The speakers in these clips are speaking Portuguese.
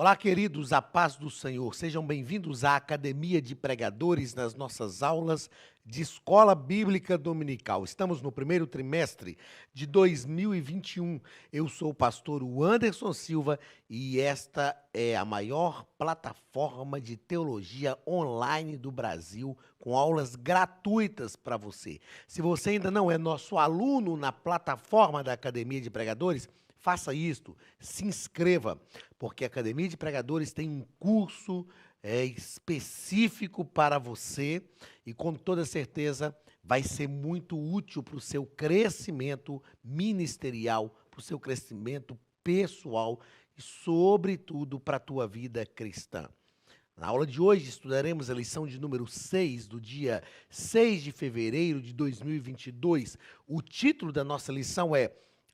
Olá, queridos, a paz do Senhor. Sejam bem-vindos à Academia de Pregadores nas nossas aulas de Escola Bíblica Dominical. Estamos no primeiro trimestre de 2021. Eu sou o pastor Anderson Silva e esta é a maior plataforma de teologia online do Brasil, com aulas gratuitas para você. Se você ainda não é nosso aluno na plataforma da Academia de Pregadores, faça isto, se inscreva, porque a Academia de Pregadores tem um curso específico para você e com toda certeza vai ser muito útil para o seu crescimento ministerial, para o seu crescimento pessoal e, sobretudo, para a tua vida cristã. Na aula de hoje estudaremos a lição de número 6 do dia 6 de fevereiro de 2022. O título da nossa lição é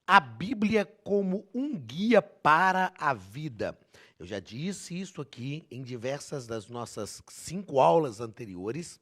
A Bíblia como um guia para a vida. Eu já disse isso aqui em diversas das nossas 5 aulas anteriores.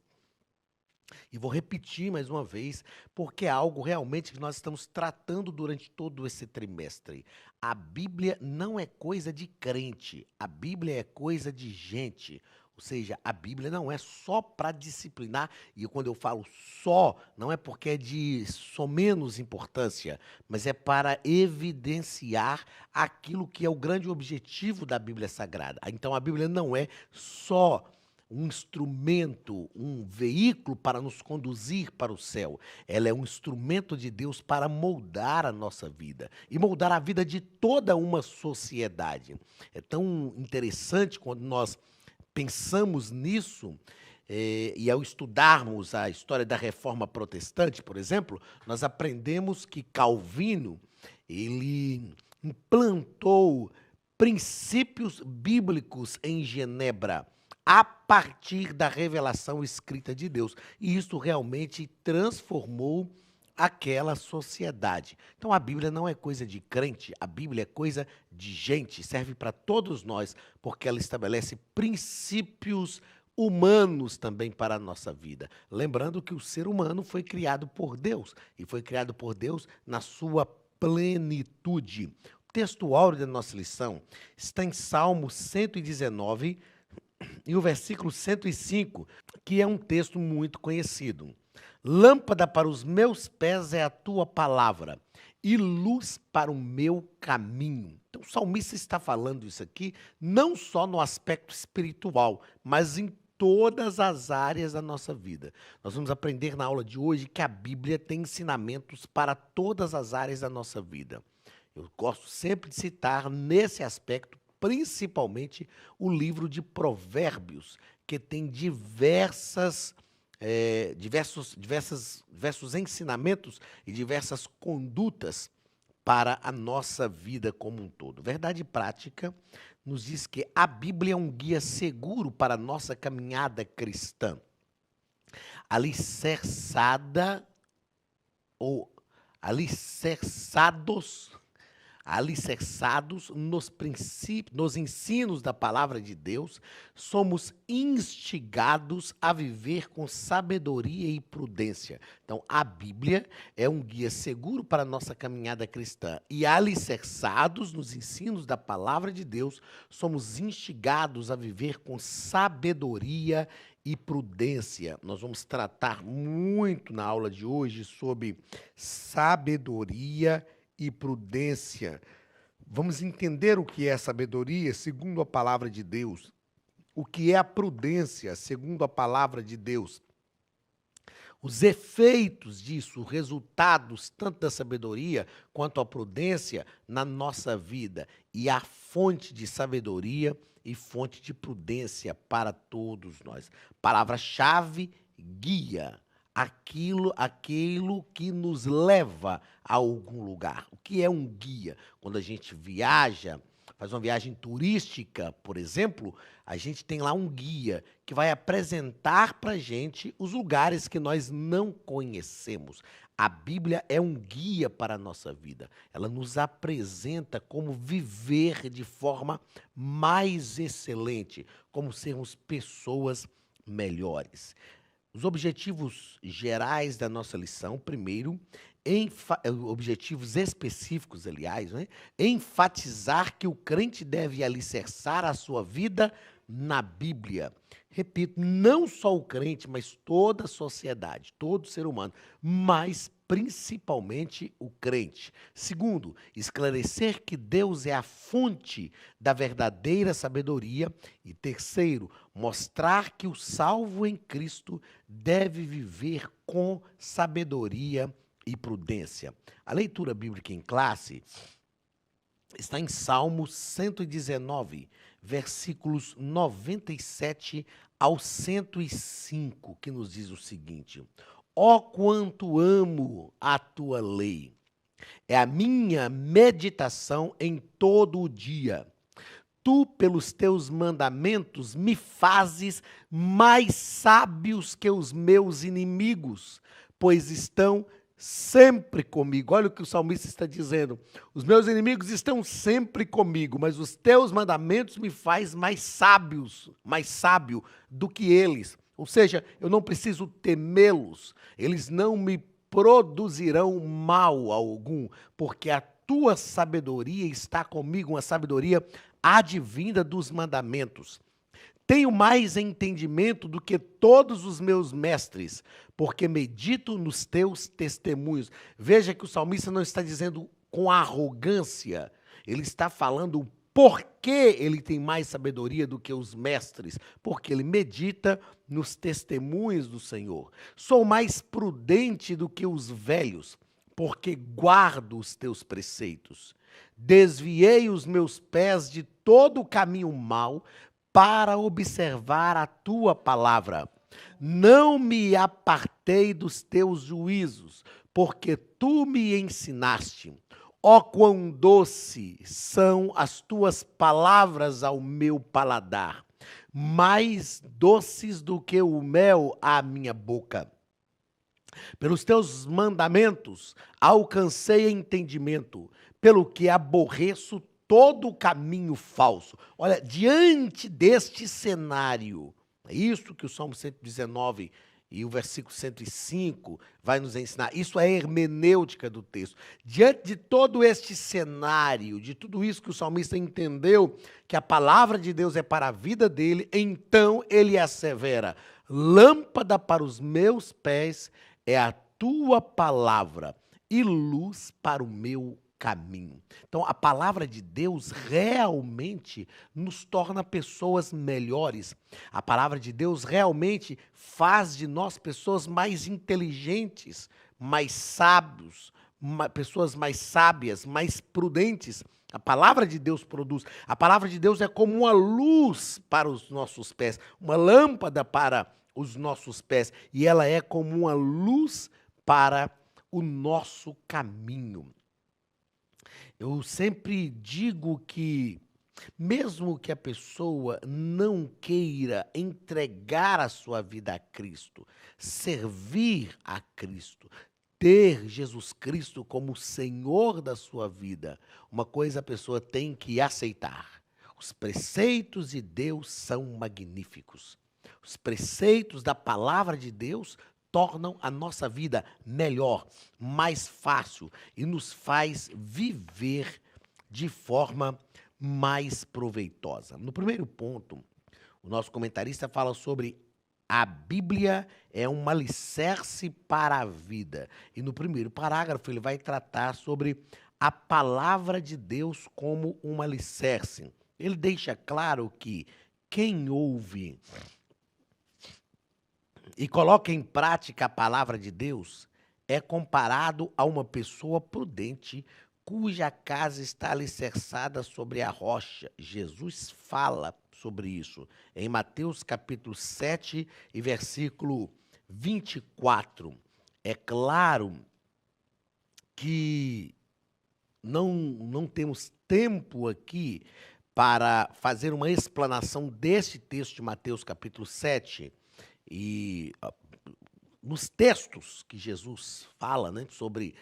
E vou repetir mais uma vez, porque é algo realmente que nós estamos tratando durante todo esse trimestre. A Bíblia não é coisa de crente, a Bíblia é coisa de gente. Ou seja, a Bíblia não é só para disciplinar, e quando eu falo só, não é porque é de menos importância, mas é para evidenciar aquilo que é o grande objetivo da Bíblia Sagrada. Então a Bíblia não é só um instrumento, um veículo para nos conduzir para o céu. Ela é um instrumento de Deus para moldar a nossa vida e moldar a vida de toda uma sociedade. É tão interessante quando nós pensamos nisso, e ao estudarmos a história da Reforma Protestante, por exemplo, nós aprendemos que Calvino, ele implantou princípios bíblicos em Genebra, a partir da revelação escrita de Deus. E isso realmente transformou aquela sociedade. Então a Bíblia não é coisa de crente, a Bíblia é coisa de gente, serve para todos nós, porque ela estabelece princípios humanos também para a nossa vida. Lembrando que o ser humano foi criado por Deus, e foi criado por Deus na sua plenitude. O texto áureo da nossa lição está em Salmo 119, e o versículo 105, que é um texto muito conhecido. Lâmpada para os meus pés é a tua palavra e luz para o meu caminho. Então o salmista está falando isso aqui não só no aspecto espiritual, mas em todas as áreas da nossa vida. Nós vamos aprender na aula de hoje que a Bíblia tem ensinamentos para todas as áreas da nossa vida. Eu gosto sempre de citar nesse aspecto principalmente o livro de Provérbios, que tem diversos ensinamentos e diversas condutas para a nossa vida como um todo. Verdade prática nos diz que a Bíblia é um guia seguro para a nossa caminhada cristã, alicerçada ou alicerçados nos princípios, nos ensinos da palavra de Deus, somos instigados a viver com sabedoria e prudência. Então, a Bíblia é um guia seguro para a nossa caminhada cristã. E alicerçados nos ensinos da palavra de Deus, somos instigados a viver com sabedoria e prudência. Nós vamos tratar muito na aula de hoje sobre sabedoria e prudência. Vamos entender o que é sabedoria segundo a palavra de Deus, o que é a prudência segundo a palavra de Deus, os efeitos disso, os resultados tanto da sabedoria quanto a prudência na nossa vida e a fonte de sabedoria e fonte de prudência para todos nós. Palavra-chave: guia. Aquilo que nos leva a algum lugar. O que é um guia? Quando a gente viaja, faz uma viagem turística, por exemplo, a gente tem lá um guia que vai apresentar para a gente os lugares que nós não conhecemos. A Bíblia é um guia para a nossa vida. Ela nos apresenta como viver de forma mais excelente, como sermos pessoas melhores. Os objetivos gerais da nossa lição, primeiro, objetivos específicos, aliás, né? Enfatizar que o crente deve alicerçar a sua vida na Bíblia. Repito, não só o crente, mas toda a sociedade, todo ser humano, mas principalmente o crente. Segundo, esclarecer que Deus é a fonte da verdadeira sabedoria. E terceiro, mostrar que o salvo em Cristo deve viver com sabedoria e prudência. A leitura bíblica em classe está em Salmo 119, versículos 97 ao 105, que nos diz o seguinte: Ó quanto amo a tua lei! É a minha meditação em todo o dia. Tu, pelos teus mandamentos, me fazes mais sábios que os meus inimigos, pois estão sempre comigo. Olha o que o salmista está dizendo. Os meus inimigos estão sempre comigo, mas os teus mandamentos me faz mais sábio do que eles. Ou seja, eu não preciso temê-los. Eles não me produzirão mal algum, porque a tua sabedoria está comigo, uma sabedoria advinda dos mandamentos. Tenho mais entendimento do que todos os meus mestres, porque medito nos teus testemunhos. Veja que o salmista não está dizendo com arrogância, ele está falando por que ele tem mais sabedoria do que os mestres, porque ele medita nos testemunhos do Senhor. Sou mais prudente do que os velhos, porque guardo os teus preceitos. Desviei os meus pés de todo o caminho mau, para observar a tua palavra. Não me apartei dos teus juízos, porque tu me ensinaste. Ó quão doce são as tuas palavras ao meu paladar, mais doces do que o mel à minha boca. Pelos teus mandamentos alcancei entendimento, pelo que aborreço todo o caminho falso. Olha, diante deste cenário, é isso que o Salmo 119 e o versículo 105 vai nos ensinar. Isso é a hermenêutica do texto. Diante de todo este cenário, de tudo isso que o salmista entendeu, que a palavra de Deus é para a vida dele, então ele assevera: lâmpada para os meus pés é a tua palavra e luz para o meu caminho. Então, a palavra de Deus realmente nos torna pessoas melhores. A palavra de Deus realmente faz de nós pessoas mais inteligentes, mais sábios, pessoas mais sábias, mais prudentes. A palavra de Deus produz. A palavra de Deus é como uma luz para os nossos pés, uma lâmpada para os nossos pés, e ela é como uma luz para o nosso caminho. Eu sempre digo que, mesmo que a pessoa não queira entregar a sua vida a Cristo, servir a Cristo, ter Jesus Cristo como Senhor da sua vida, uma coisa a pessoa tem que aceitar: os preceitos de Deus são magníficos. Os preceitos da palavra de Deus tornam a nossa vida melhor, mais fácil e nos faz viver de forma mais proveitosa. No primeiro ponto, o nosso comentarista fala sobre a Bíblia é um alicerce para a vida. E no primeiro parágrafo ele vai tratar sobre a palavra de Deus como um alicerce. Ele deixa claro que quem ouve e coloca em prática a palavra de Deus é comparado a uma pessoa prudente cuja casa está alicerçada sobre a rocha. Jesus fala sobre isso em Mateus capítulo 7 e versículo 24. É claro que não temos tempo aqui para fazer uma explanação deste texto de Mateus capítulo 7, e nos textos que Jesus fala, né, sobre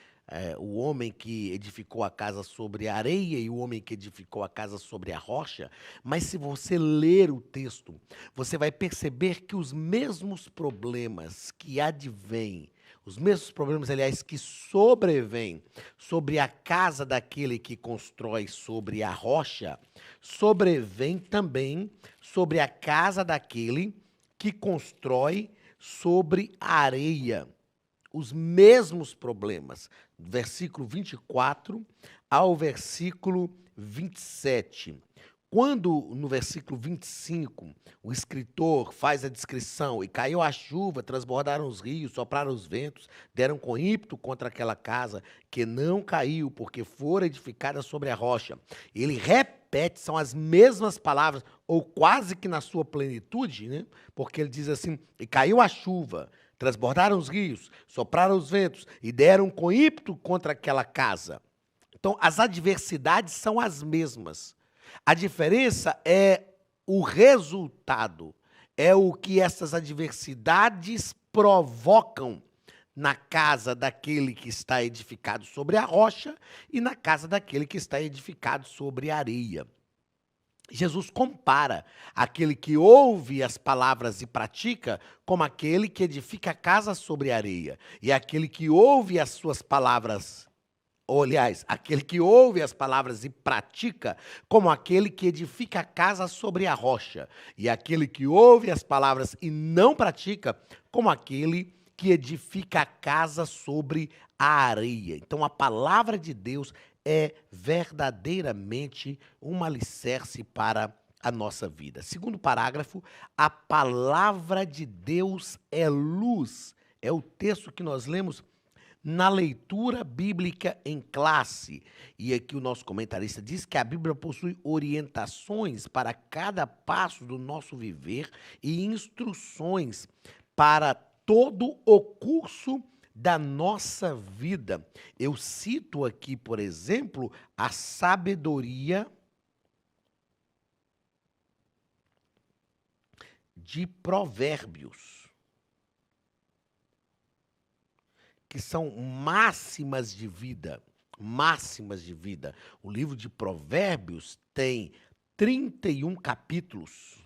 o homem que edificou a casa sobre a areia e o homem que edificou a casa sobre a rocha, mas se você ler o texto, você vai perceber que os mesmos problemas que advêm, Os mesmos problemas, aliás, que sobrevêm sobre a casa daquele que constrói sobre a rocha, sobrevêm também sobre a casa daquele que constrói sobre a areia. Os mesmos problemas. Versículo 24 ao versículo 27. Quando, no versículo 25, o escritor faz a descrição, e caiu a chuva, transbordaram os rios, sopraram os ventos, deram com ímpeto contra aquela casa, que não caiu, porque fora edificada sobre a rocha. Ele repete, são as mesmas palavras, ou quase que na sua plenitude, né? Porque ele diz assim, e caiu a chuva, transbordaram os rios, sopraram os ventos, e deram com ímpeto contra aquela casa. Então, as adversidades são as mesmas. A diferença é o resultado, é o que essas adversidades provocam na casa daquele que está edificado sobre a rocha e na casa daquele que está edificado sobre a areia. Jesus compara aquele que ouve as palavras e pratica como aquele que edifica a casa sobre a areia. E aquele que ouve as suas palavras, ou, aliás, aquele que ouve as palavras e pratica, como aquele que edifica a casa sobre a rocha. E aquele que ouve as palavras e não pratica, como aquele que edifica a casa sobre a areia. Então, a palavra de Deus é verdadeiramente um alicerce para a nossa vida. Segundo parágrafo, a palavra de Deus é luz. É o texto que nós lemos na leitura bíblica em classe. E aqui o nosso comentarista diz que a Bíblia possui orientações para cada passo do nosso viver e instruções para todo o curso da nossa vida. Eu cito aqui, por exemplo, a sabedoria de Provérbios, que são máximas de vida, máximas de vida. O livro de Provérbios tem 31 capítulos.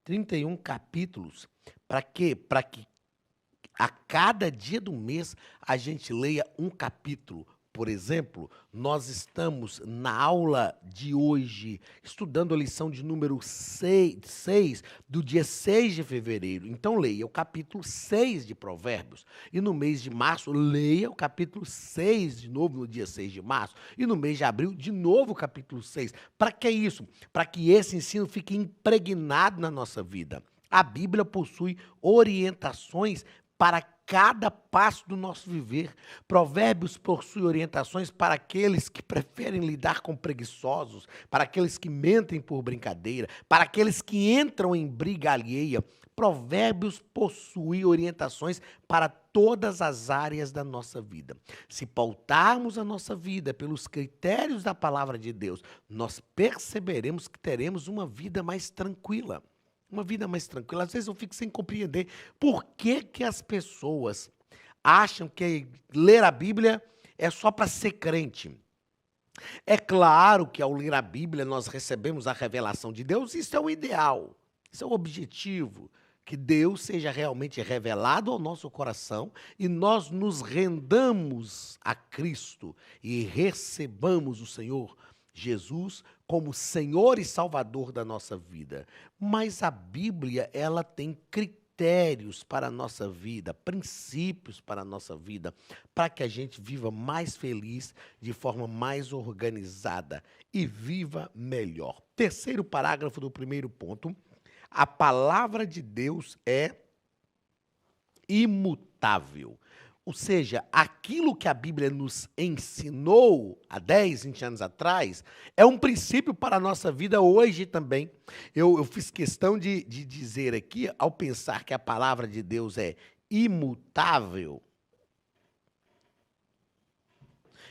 31 capítulos. Para quê? Para que a cada dia do mês a gente leia um capítulo. Por exemplo, nós estamos na aula de hoje, estudando a lição de número 6 do dia 6 de fevereiro. Então, leia o capítulo 6 de Provérbios. E no mês de março, leia o capítulo 6 de novo, no dia 6 de março. E no mês de abril, de novo, o capítulo 6. Para que isso? Para que esse ensino fique impregnado na nossa vida. A Bíblia possui orientações para cada passo do nosso viver. Provérbios possui orientações para aqueles que preferem lidar com preguiçosos, para aqueles que mentem por brincadeira, para aqueles que entram em briga alheia. Provérbios possui orientações para todas as áreas da nossa vida. Se pautarmos a nossa vida pelos critérios da palavra de Deus, nós perceberemos que teremos uma vida mais tranquila. Uma vida mais tranquila. Às vezes eu fico sem compreender por que as pessoas acham que ler a Bíblia é só para ser crente. É claro que ao ler a Bíblia nós recebemos a revelação de Deus, isso é o ideal, isso é o objetivo, que Deus seja realmente revelado ao nosso coração e nós nos rendamos a Cristo e recebamos o Senhor Jesus como Senhor e Salvador da nossa vida. Mas a Bíblia, ela tem critérios para a nossa vida, princípios para a nossa vida, para que a gente viva mais feliz, de forma mais organizada e viva melhor. Terceiro parágrafo do primeiro ponto, a palavra de Deus é imutável. Ou seja, aquilo que a Bíblia nos ensinou há 10, 20 anos atrás, é um princípio para a nossa vida hoje também. Eu fiz questão de dizer aqui, ao pensar que a palavra de Deus é imutável,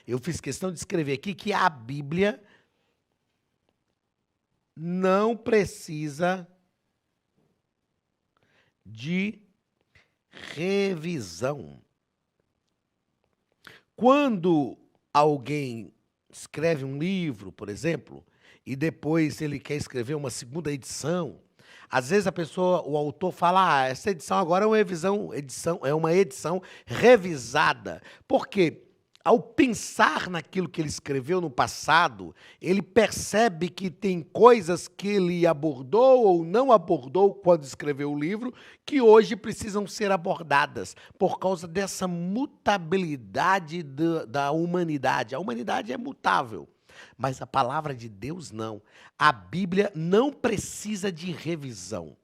eu fiz questão de escrever aqui que a Bíblia não precisa de revisão. Quando alguém escreve um livro, por exemplo, e depois ele quer escrever uma segunda edição, Às vezes o autor fala, essa edição agora é uma edição revisada. Por quê? Ao pensar naquilo que ele escreveu no passado, ele percebe que tem coisas que ele abordou ou não abordou quando escreveu o livro, que hoje precisam ser abordadas, por causa dessa mutabilidade da humanidade. A humanidade é mutável, mas a palavra de Deus não. A Bíblia não precisa de revisão.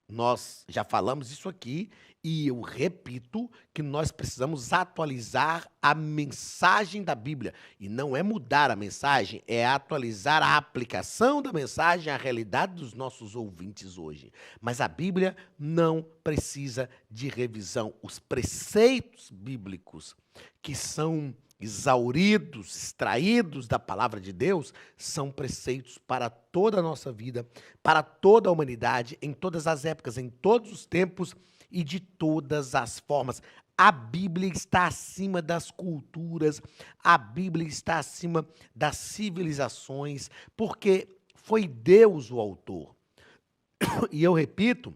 Nós já falamos isso aqui e eu repito que nós precisamos atualizar a mensagem da Bíblia. E não é mudar a mensagem, é atualizar a aplicação da mensagem à realidade dos nossos ouvintes hoje. Mas a Bíblia não precisa de revisão. Os preceitos bíblicos que são exauridos, extraídos da palavra de Deus, são preceitos para toda a nossa vida, para toda a humanidade, em todas as épocas, em todos os tempos e de todas as formas. A Bíblia está acima das culturas, a Bíblia está acima das civilizações, porque foi Deus o autor. E eu repito,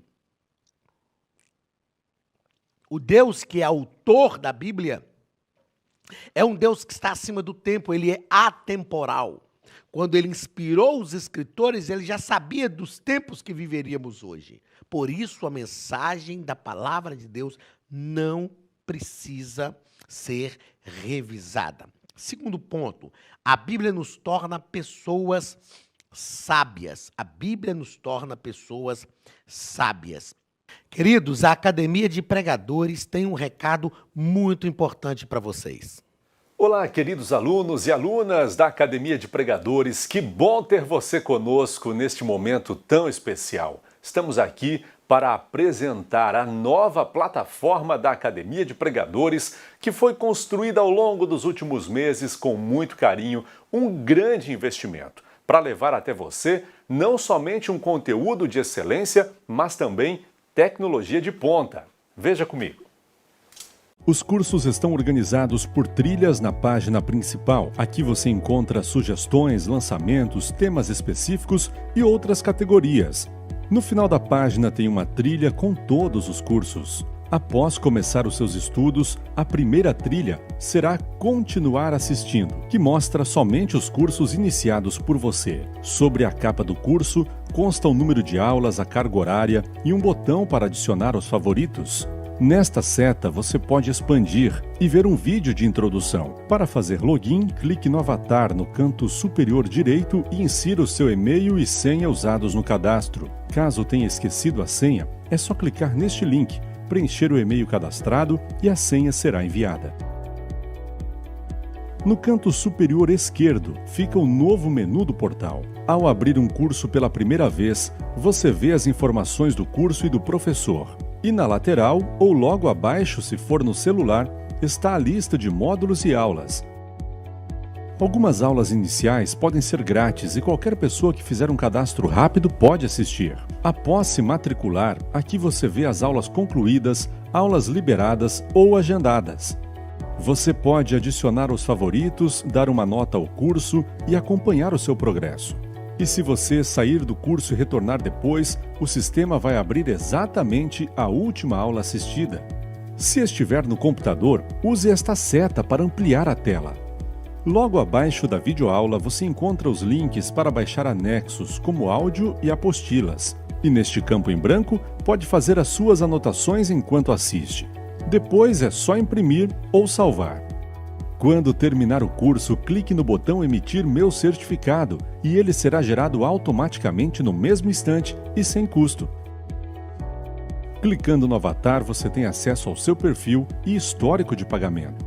o Deus que é autor da Bíblia é um Deus que está acima do tempo, ele é atemporal. Quando ele inspirou os escritores, ele já sabia dos tempos que viveríamos hoje. Por isso, a mensagem da palavra de Deus não precisa ser revisada. Segundo ponto, a Bíblia nos torna pessoas sábias. A Bíblia nos torna pessoas sábias. Queridos, a Academia de Pregadores tem um recado muito importante para vocês. Olá, queridos alunos e alunas da Academia de Pregadores, que bom ter você conosco neste momento tão especial. Estamos aqui para apresentar a nova plataforma da Academia de Pregadores, que foi construída ao longo dos últimos meses com muito carinho, um grande investimento, para levar até você não somente um conteúdo de excelência, mas também tecnologia de ponta. Veja comigo. Os cursos estão organizados por trilhas na página principal. Aqui você encontra sugestões, lançamentos, temas específicos e outras categorias. No final da página tem uma trilha com todos os cursos. Após começar os seus estudos, a primeira trilha será Continuar assistindo, que mostra somente os cursos iniciados por você. Sobre a capa do curso, consta o número de aulas, a carga horária e um botão para adicionar aos favoritos. Nesta seta, você pode expandir e ver um vídeo de introdução. Para fazer login, clique no avatar no canto superior direito e insira o seu e-mail e senha usados no cadastro. Caso tenha esquecido a senha, é só clicar neste link, preencher o e-mail cadastrado e a senha será enviada. No canto superior esquerdo fica o novo menu do portal. Ao abrir um curso pela primeira vez, você vê as informações do curso e do professor. E na lateral, ou logo abaixo, se for no celular, está a lista de módulos e aulas. Algumas aulas iniciais podem ser grátis e qualquer pessoa que fizer um cadastro rápido pode assistir. Após se matricular, aqui você vê as aulas concluídas, aulas liberadas ou agendadas. Você pode adicionar os favoritos, dar uma nota ao curso e acompanhar o seu progresso. E se você sair do curso e retornar depois, o sistema vai abrir exatamente a última aula assistida. Se estiver no computador, use esta seta para ampliar a tela. Logo abaixo da videoaula você encontra os links para baixar anexos, como áudio e apostilas. E neste campo em branco, pode fazer as suas anotações enquanto assiste. Depois é só imprimir ou salvar. Quando terminar o curso, clique no botão Emitir meu certificado e ele será gerado automaticamente no mesmo instante e sem custo. Clicando no avatar, você tem acesso ao seu perfil e histórico de pagamento.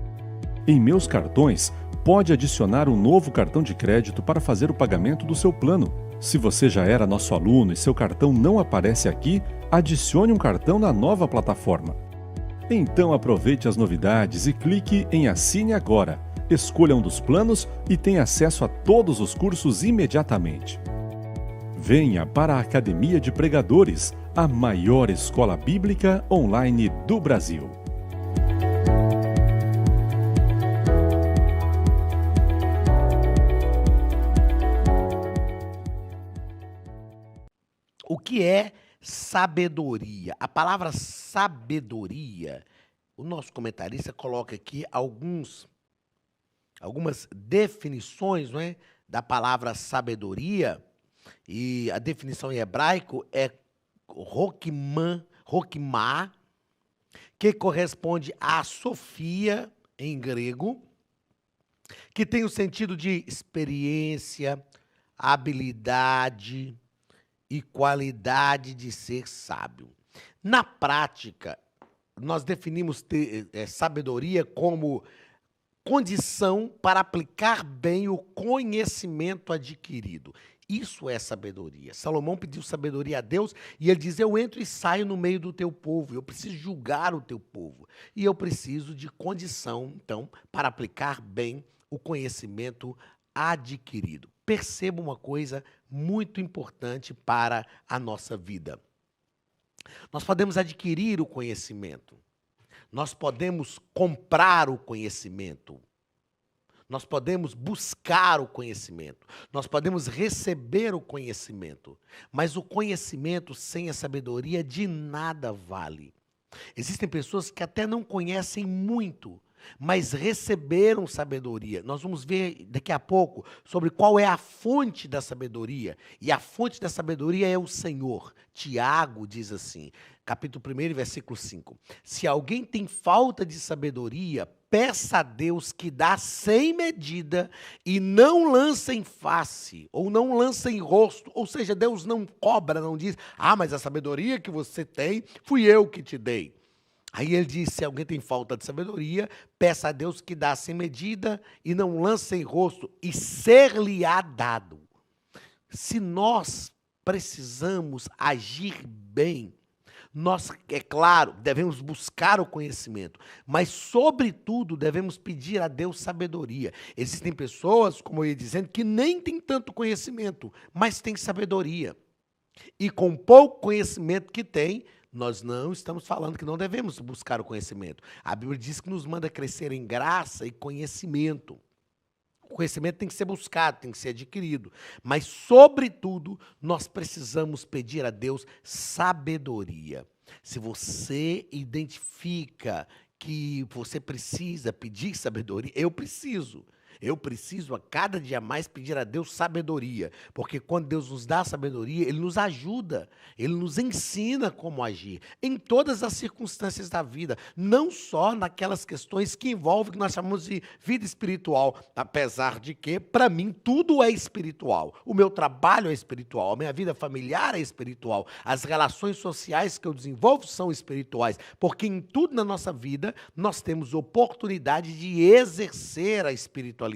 Em Meus Cartões, pode adicionar um novo cartão de crédito para fazer o pagamento do seu plano. Se você já era nosso aluno e seu cartão não aparece aqui, adicione um cartão na nova plataforma. Então aproveite as novidades e clique em Assine Agora. Escolha um dos planos e tenha acesso a todos os cursos imediatamente. Venha para a Academia de Pregadores, a maior escola bíblica online do Brasil. O que é sabedoria. A palavra sabedoria, o nosso comentarista coloca aqui algumas definições, não é, da palavra sabedoria, e a definição em hebraico é rokmá, que corresponde a Sofia em grego, que tem o sentido de experiência, habilidade e qualidade de ser sábio. Na prática, nós definimos sabedoria como condição para aplicar bem o conhecimento adquirido. Isso é sabedoria. Salomão pediu sabedoria a Deus e ele diz: eu entro e saio no meio do teu povo, eu preciso julgar o teu povo. E eu preciso de condição, então, para aplicar bem o conhecimento adquirido. Perceba uma coisa muito importante para a nossa vida. Nós podemos adquirir o conhecimento. Nós podemos comprar o conhecimento. Nós podemos buscar o conhecimento. Nós podemos receber o conhecimento. Mas o conhecimento sem a sabedoria de nada vale. Existem pessoas que até não conhecem muito, mas receberam sabedoria. Nós vamos ver daqui a pouco sobre qual é a fonte da sabedoria. E a fonte da sabedoria é o Senhor. Tiago diz assim, capítulo 1, versículo 5. Se alguém tem falta de sabedoria, peça a Deus que dá sem medida e não lança em face, ou não lança em rosto. Ou seja, Deus não cobra, não diz: ah, mas a sabedoria que você tem, fui eu que te dei. Aí ele diz: se alguém tem falta de sabedoria, peça a Deus que dá sem medida e não lança em rosto, e ser-lhe-á dado. Se nós precisamos agir bem, nós, é claro, devemos buscar o conhecimento, mas, sobretudo, devemos pedir a Deus sabedoria. Existem pessoas, como eu ia dizendo, que nem têm tanto conhecimento, mas têm sabedoria. E com pouco conhecimento que tem, nós não estamos falando que não devemos buscar o conhecimento. A Bíblia diz que nos manda crescer em graça e conhecimento. O conhecimento tem que ser buscado, tem que ser adquirido. Mas, sobretudo, nós precisamos pedir a Deus sabedoria. Se você identifica que você precisa pedir sabedoria, eu preciso. Eu preciso a cada dia mais pedir a Deus sabedoria, porque quando Deus nos dá sabedoria, Ele nos ajuda, Ele nos ensina como agir, em todas as circunstâncias da vida, não só naquelas questões que envolvem o que nós chamamos de vida espiritual, apesar de que, para mim, tudo é espiritual. O meu trabalho é espiritual, a minha vida familiar é espiritual, as relações sociais que eu desenvolvo são espirituais, porque em tudo na nossa vida nós temos oportunidade de exercer a espiritualidade.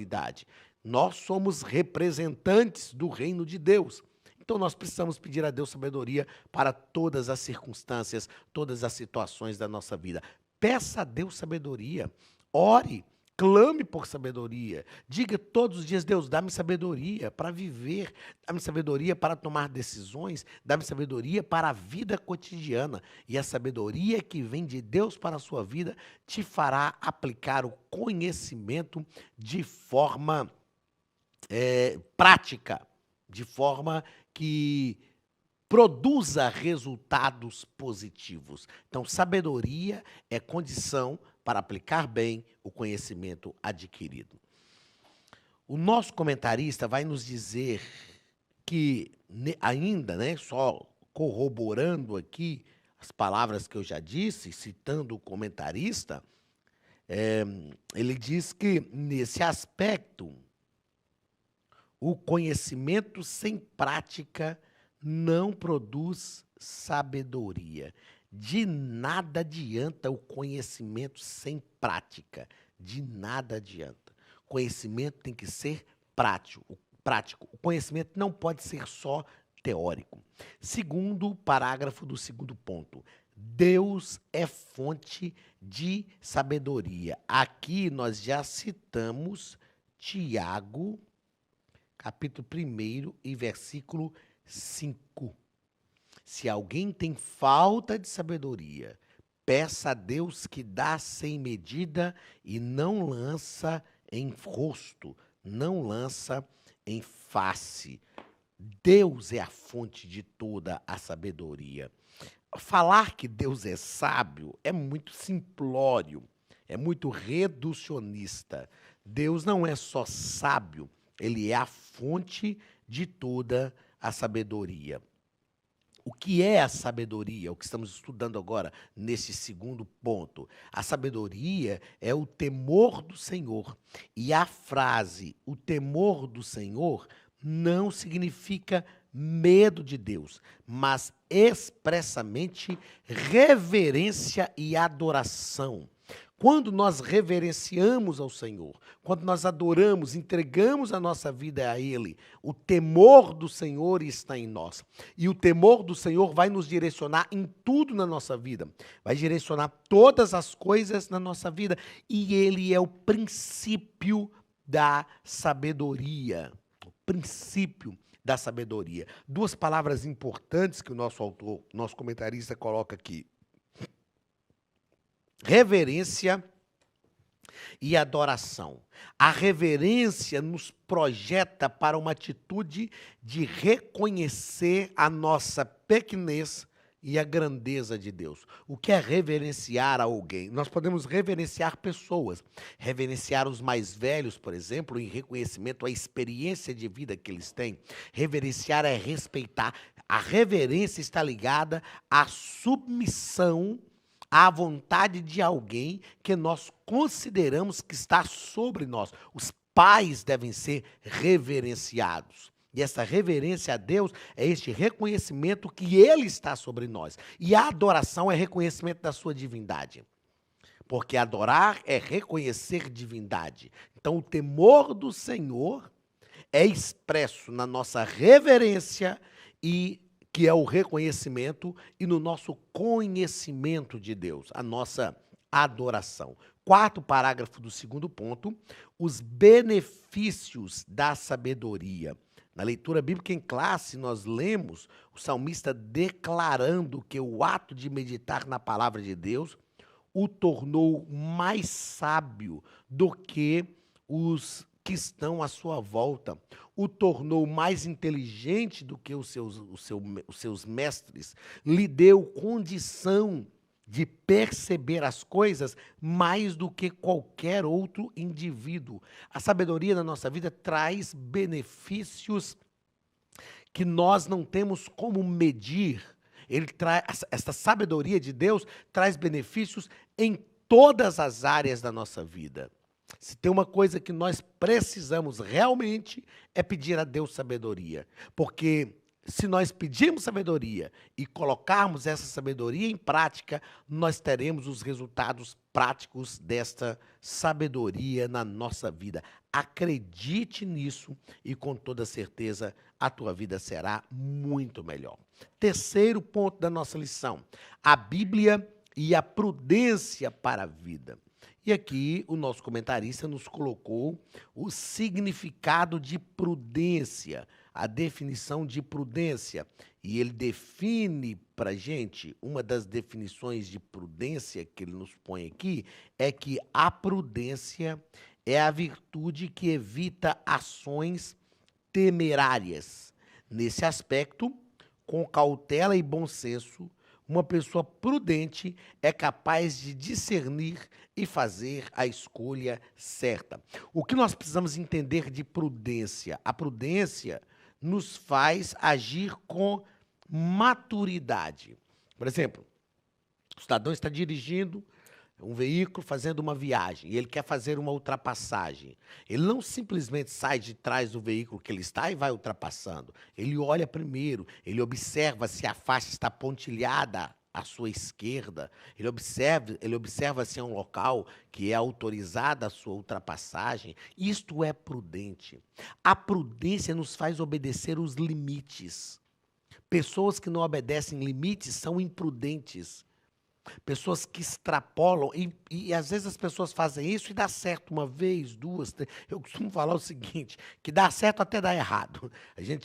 Nós somos representantes do reino de Deus. Então nós precisamos pedir a Deus sabedoria para todas as circunstâncias, todas as situações da nossa vida. Peça a Deus sabedoria. Ore, clame por sabedoria. Diga todos os dias: Deus, dá-me sabedoria para viver, dá-me sabedoria para tomar decisões, dá-me sabedoria para a vida cotidiana. E a sabedoria que vem de Deus para a sua vida te fará aplicar o conhecimento de forma prática, de forma que produza resultados positivos. Então, sabedoria é condição para aplicar bem o conhecimento adquirido. O nosso comentarista vai nos dizer que, ainda, só corroborando aqui as palavras que eu já disse, citando o comentarista, ele diz que, nesse aspecto, o conhecimento sem prática não produz sabedoria. De nada adianta o conhecimento sem prática. De nada adianta. Conhecimento tem que ser prático. O conhecimento não pode ser só teórico. Segundo parágrafo do segundo ponto. Deus é fonte de sabedoria. Aqui nós já citamos Tiago, capítulo 1 e versículo 5. Se alguém tem falta de sabedoria, peça a Deus que dá sem medida e não lança em rosto, não lança em face. Deus é a fonte de toda a sabedoria. Falar que Deus é sábio é muito simplório, é muito reducionista. Deus não é só sábio, ele é a fonte de toda a sabedoria. O que é a sabedoria? O que estamos estudando agora nesse segundo ponto. A sabedoria é o temor do Senhor. E a frase, o temor do Senhor, não significa medo de Deus, mas expressamente reverência e adoração. Quando nós reverenciamos ao Senhor, quando nós adoramos, entregamos a nossa vida a Ele, o temor do Senhor está em nós. E o temor do Senhor vai nos direcionar em tudo na nossa vida. Vai direcionar todas as coisas na nossa vida. E Ele é o princípio da sabedoria. O princípio da sabedoria. Duas palavras importantes que o nosso autor, nosso comentarista coloca aqui. Reverência e adoração. A reverência nos projeta para uma atitude de reconhecer a nossa pequenez e a grandeza de Deus. O que é reverenciar alguém? Nós podemos reverenciar pessoas, reverenciar os mais velhos, por exemplo, em reconhecimento à experiência de vida que eles têm. Reverenciar é respeitar. A reverência está ligada à submissão à vontade de alguém que nós consideramos que está sobre nós. Os pais devem ser reverenciados. E essa reverência a Deus é este reconhecimento que Ele está sobre nós. E a adoração é reconhecimento da sua divindade. Porque adorar é reconhecer divindade. Então, o temor do Senhor é expresso na nossa reverência e que é o reconhecimento e no nosso conhecimento de Deus, a nossa adoração. Quarto parágrafo do segundo ponto, os benefícios da sabedoria. Na leitura bíblica em classe, nós lemos o salmista declarando que o ato de meditar na palavra de Deus o tornou mais sábio do que os que estão à sua volta, o tornou mais inteligente do que os seus mestres, lhe deu condição de perceber as coisas mais do que qualquer outro indivíduo. A sabedoria na nossa vida traz benefícios que nós não temos como medir. Essa sabedoria de Deus traz benefícios em todas as áreas da nossa vida. Se tem uma coisa que nós precisamos realmente é pedir a Deus sabedoria. Porque se nós pedirmos sabedoria e colocarmos essa sabedoria em prática, nós teremos os resultados práticos desta sabedoria na nossa vida. Acredite nisso e com toda certeza a tua vida será muito melhor. Terceiro ponto da nossa lição, a Bíblia e a prudência para a vida. E aqui o nosso comentarista nos colocou o significado de prudência, a definição de prudência. E ele define para a gente, uma das definições de prudência que ele nos põe aqui, é que a prudência é a virtude que evita ações temerárias. Nesse aspecto, com cautela e bom senso, uma pessoa prudente é capaz de discernir e fazer a escolha certa. O que nós precisamos entender de prudência? A prudência nos faz agir com maturidade. Por exemplo, o cidadão está dirigindo um veículo fazendo uma viagem e ele quer fazer uma ultrapassagem. Ele não simplesmente sai de trás do veículo que ele está e vai ultrapassando. Ele olha primeiro, ele observa se a faixa está pontilhada à sua esquerda, ele observa se é um local que é autorizada a sua ultrapassagem. Isto é prudente. A prudência nos faz obedecer os limites. Pessoas que não obedecem limites são imprudentes. Pessoas que extrapolam, e às vezes as pessoas fazem isso e dá certo uma vez, duas, três. Eu costumo falar o seguinte, que dá certo até dar errado.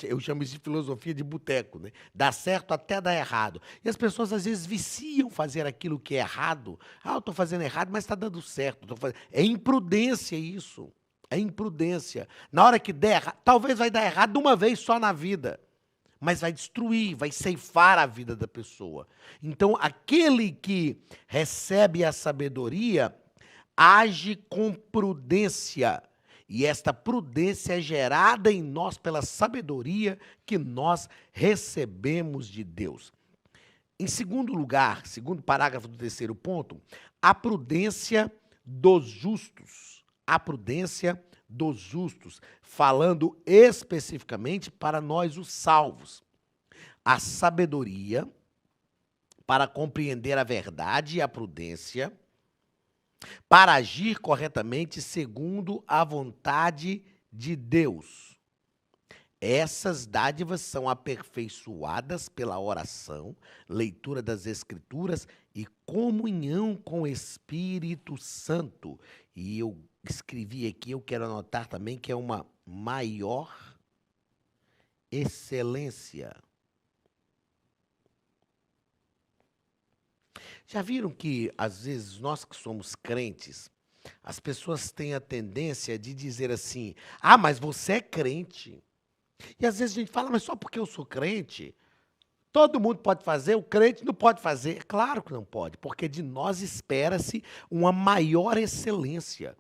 Eu chamo isso de filosofia de boteco, né? Dá certo até dar errado. E as pessoas às vezes viciam fazer aquilo que é errado. Eu estou fazendo errado, mas está dando certo. É imprudência isso. É imprudência. Na hora que der, talvez vai dar errado uma vez só na vida. mas vai destruir, vai ceifar a vida da pessoa. Então, aquele que recebe a sabedoria age com prudência. E esta prudência é gerada em nós pela sabedoria que nós recebemos de Deus. Em segundo lugar, segundo parágrafo do terceiro ponto, a prudência dos justos. A prudência dos justos, falando especificamente para nós os salvos. A sabedoria para compreender a verdade e a prudência, para agir corretamente segundo a vontade de Deus. Essas dádivas são aperfeiçoadas pela oração, leitura das Escrituras e comunhão com o Espírito Santo. E eu escrevi aqui, eu quero anotar também que é uma maior excelência. Já viram que, às vezes, nós que somos crentes, as pessoas têm a tendência de dizer assim, mas você é crente. E às vezes a gente fala, mas só porque eu sou crente, todo mundo pode fazer, o crente não pode fazer. Claro que não pode, porque de nós espera-se uma maior excelência.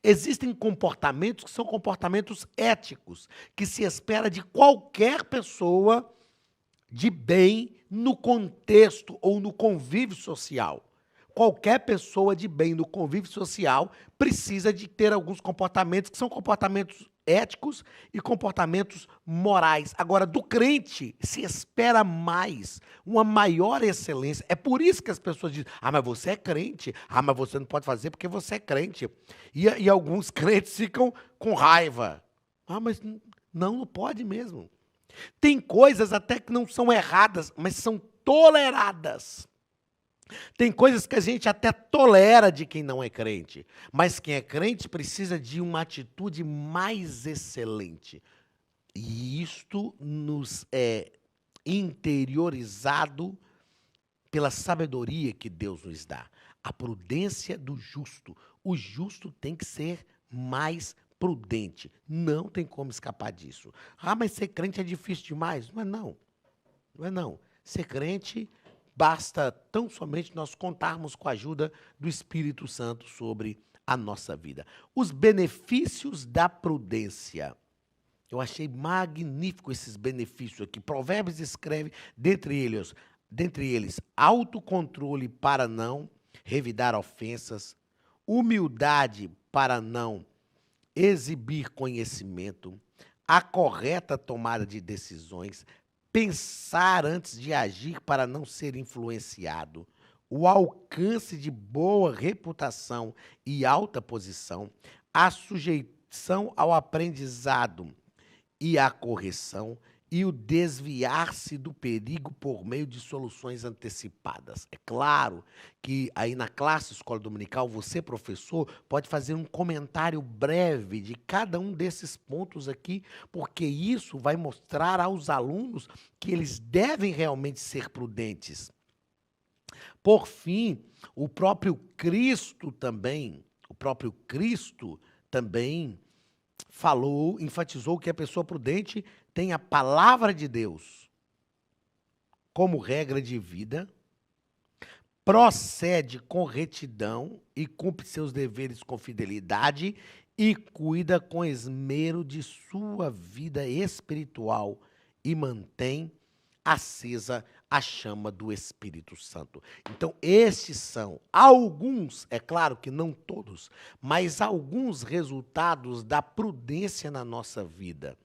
Existem comportamentos que são comportamentos éticos, que se espera de qualquer pessoa de bem no contexto ou no convívio social. Qualquer pessoa de bem no convívio social precisa de ter alguns comportamentos que são comportamentos éticos e comportamentos morais. Agora, do crente se espera mais, uma maior excelência. É por isso que as pessoas dizem, mas você é crente, mas você não pode fazer porque você é crente. E alguns crentes ficam com raiva. Mas não pode mesmo. Tem coisas até que não são erradas, mas são toleradas. Tem coisas que a gente até tolera de quem não é crente, mas quem é crente precisa de uma atitude mais excelente. E isto nos é interiorizado pela sabedoria que Deus nos dá. A prudência do justo. O justo tem que ser mais prudente. Não tem como escapar disso. Mas ser crente é difícil demais. Não é não. Ser crente basta tão somente nós contarmos com a ajuda do Espírito Santo sobre a nossa vida. Os benefícios da prudência. Eu achei magnífico esses benefícios aqui. Provérbios escreve, dentre eles, autocontrole para não revidar ofensas, humildade para não exibir conhecimento, a correta tomada de decisões, pensar antes de agir para não ser influenciado, o alcance de boa reputação e alta posição, a sujeição ao aprendizado e à correção e o desviar-se do perigo por meio de soluções antecipadas. É claro que aí na classe Escola Dominical, você, professor, pode fazer um comentário breve de cada um desses pontos aqui, porque isso vai mostrar aos alunos que eles devem realmente ser prudentes. Por fim, o próprio Cristo também enfatizou que a pessoa prudente tem a palavra de Deus como regra de vida, procede com retidão e cumpre seus deveres com fidelidade e cuida com esmero de sua vida espiritual e mantém acesa a chama do Espírito Santo. Então, estes são alguns, é claro que não todos, mas alguns resultados da prudência na nossa vida.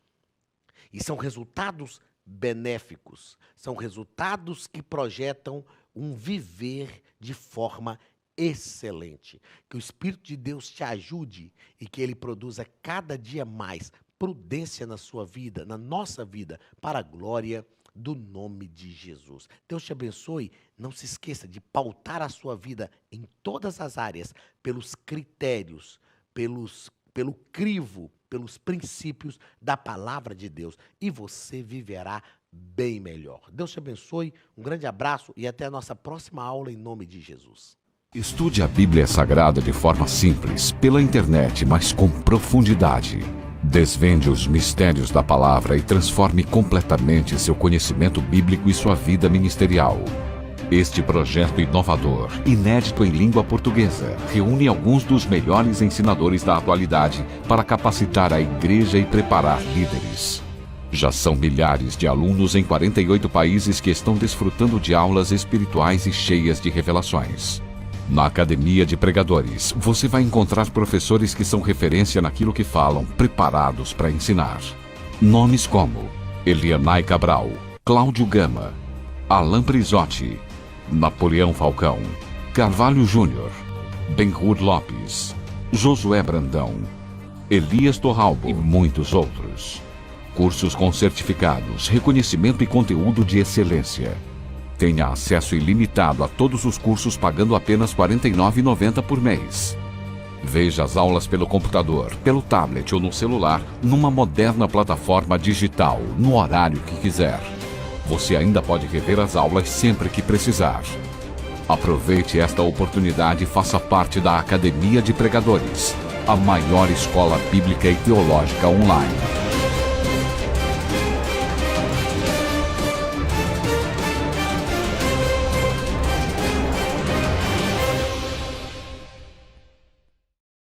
E são resultados benéficos, são resultados que projetam um viver de forma excelente. Que o Espírito de Deus te ajude e que ele produza cada dia mais prudência na sua vida, na nossa vida, para a glória do nome de Jesus. Deus te abençoe. Não se esqueça de pautar a sua vida em todas as áreas pelos critérios, pelo crivo, pelos princípios da palavra de Deus. E você viverá bem melhor. Deus te abençoe. Um grande abraço e até a nossa próxima aula em nome de Jesus. Estude a Bíblia Sagrada de forma simples, pela internet, mas com profundidade. Desvende os mistérios da palavra e transforme completamente seu conhecimento bíblico e sua vida ministerial. Este projeto inovador, inédito em língua portuguesa, reúne alguns dos melhores ensinadores da atualidade para capacitar a igreja e preparar líderes. Já são milhares de alunos em 48 países que estão desfrutando de aulas espirituais e cheias de revelações. Na Academia de Pregadores, você vai encontrar professores que são referência naquilo que falam, preparados para ensinar. Nomes como Elianai Cabral, Cláudio Gama, Alain Prisotti, Napoleão Falcão, Carvalho Júnior, Benhur Lopes, Josué Brandão, Elias Torralbo e muitos outros. Cursos com certificados, reconhecimento e conteúdo de excelência. Tenha acesso ilimitado a todos os cursos pagando apenas R$ 49,90 por mês. Veja as aulas pelo computador, pelo tablet ou no celular, numa moderna plataforma digital, no horário que quiser. Você ainda pode rever as aulas sempre que precisar. Aproveite esta oportunidade e faça parte da Academia de Pregadores, a maior escola bíblica e teológica online.